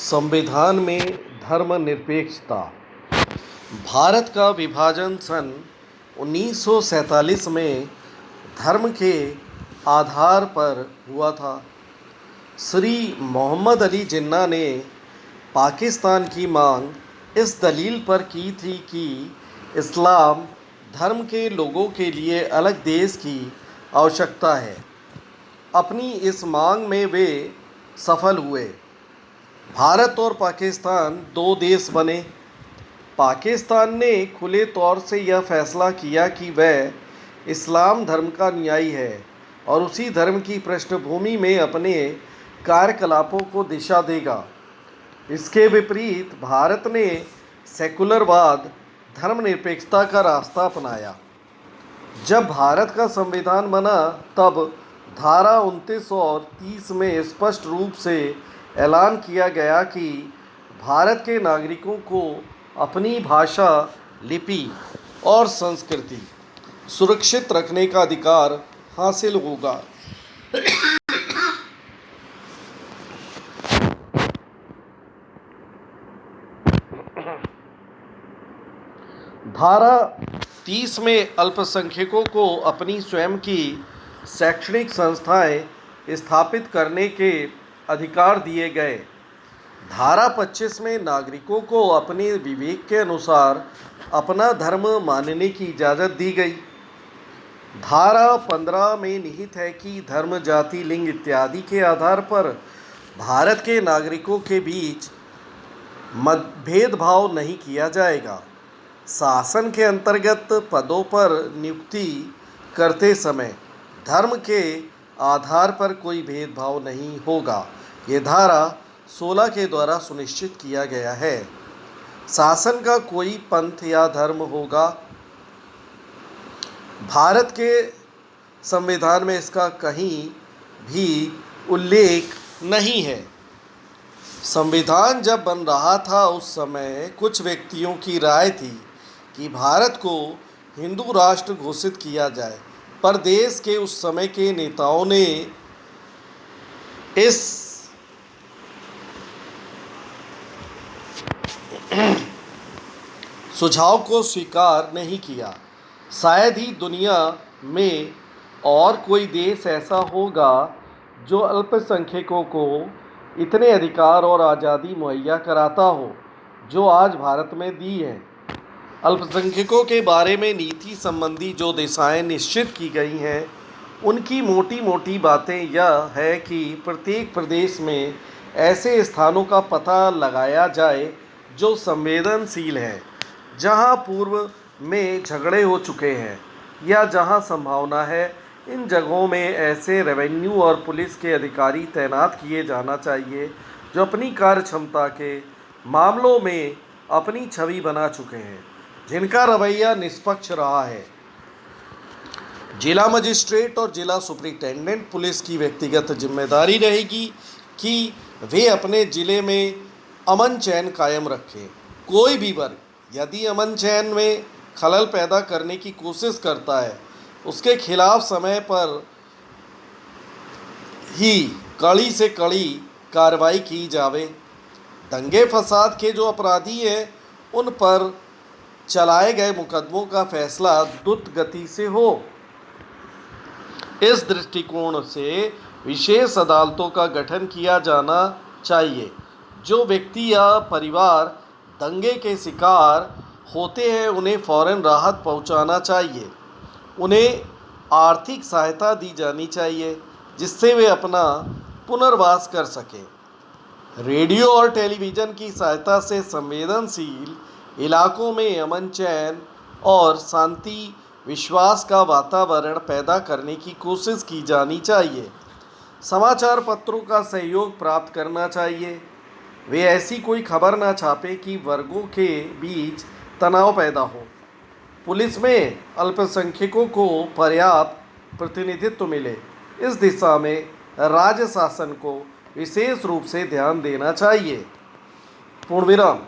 संविधान में धर्मनिरपेक्षता। भारत का विभाजन सन 1947 में धर्म के आधार पर हुआ था। श्री मोहम्मद अली जिन्ना ने पाकिस्तान की मांग इस दलील पर की थी कि इस्लाम धर्म के लोगों के लिए अलग देश की आवश्यकता है। अपनी इस मांग में वे सफल हुए। भारत और पाकिस्तान दो देश बने। पाकिस्तान ने खुले तौर से यह फैसला किया कि वह इस्लाम धर्म का अनुयायी है और उसी धर्म की पृष्ठभूमि में अपने कार्यकलापों को दिशा देगा। इसके विपरीत भारत ने सेकुलरवाद, धर्मनिरपेक्षता का रास्ता अपनाया। जब भारत का संविधान बना तब धारा 29 और 30 में स्पष्ट रूप से ऐलान किया गया कि भारत के नागरिकों को अपनी भाषा, लिपि और संस्कृति सुरक्षित रखने का अधिकार हासिल होगा। धारा 30 में अल्पसंख्यकों को अपनी स्वयं की शैक्षणिक संस्थाएं स्थापित करने के अधिकार दिए गए। धारा 25 में नागरिकों को अपने विवेक के अनुसार अपना धर्म मानने की इजाज़त दी गई। धारा 15 में निहित है कि धर्म, जाति, लिंग इत्यादि के आधार पर भारत के नागरिकों के बीच भेदभाव नहीं किया जाएगा। शासन के अंतर्गत पदों पर नियुक्ति करते समय धर्म के आधार पर कोई भेदभाव नहीं होगा। ये धारा 16 के द्वारा सुनिश्चित किया गया है। शासन का कोई पंथ या धर्म होगा। भारत के संविधान में इसका कहीं भी उल्लेख नहीं है। संविधान जब बन रहा था उस समय कुछ व्यक्तियों की राय थी कि भारत को हिंदू राष्ट्र घोषित किया जाए, पर देश के उस समय के नेताओं ने इस सुझाव को स्वीकार नहीं किया। शायद ही दुनिया में और कोई देश ऐसा होगा जो अल्पसंख्यकों को इतने अधिकार और आज़ादी मुहैया कराता हो जो आज भारत में दी है। अल्पसंख्यकों के बारे में नीति संबंधी जो दिशाएं निश्चित की गई हैं, उनकी मोटी मोटी बातें यह है कि प्रत्येक प्रदेश में ऐसे स्थानों का पता लगाया जाए जो संवेदनशील हैं, जहां पूर्व में झगड़े हो चुके हैं या जहां संभावना है। इन जगहों में ऐसे रेवेन्यू और पुलिस के अधिकारी तैनात किए जाना चाहिए जो अपनी कार्य क्षमता के मामलों में अपनी छवि बना चुके हैं, जिनका रवैया निष्पक्ष रहा है। जिला मजिस्ट्रेट और जिला सुपरिटेंडेंट पुलिस की व्यक्तिगत जिम्मेदारी रहेगी कि वे अपने ज़िले में अमन चैन कायम रखें। कोई भी वर्ग यदि अमन चैन में खलल पैदा करने की कोशिश करता है, उसके खिलाफ समय पर ही कड़ी से कड़ी कार्रवाई की जावे। दंगे फसाद के जो अपराधी हैं, उन पर चलाए गए मुकदमों का फैसला द्रुत गति से हो। इस दृष्टिकोण से विशेष अदालतों का गठन किया जाना चाहिए। जो व्यक्ति या परिवार दंगे के शिकार होते हैं, उन्हें फौरन राहत पहुंचाना चाहिए। उन्हें आर्थिक सहायता दी जानी चाहिए जिससे वे अपना पुनर्वास कर सकें। रेडियो और टेलीविज़न की सहायता से संवेदनशील इलाकों में अमन चैन और शांति विश्वास का वातावरण पैदा करने की कोशिश की जानी चाहिए। समाचार पत्रों का सहयोग प्राप्त करना चाहिए। वे ऐसी कोई खबर ना छापे कि वर्गों के बीच तनाव पैदा हो। पुलिस में अल्पसंख्यकों को पर्याप्त प्रतिनिधित्व मिले, इस दिशा में राज्य शासन को विशेष रूप से ध्यान देना चाहिए। पूर्ण विराम।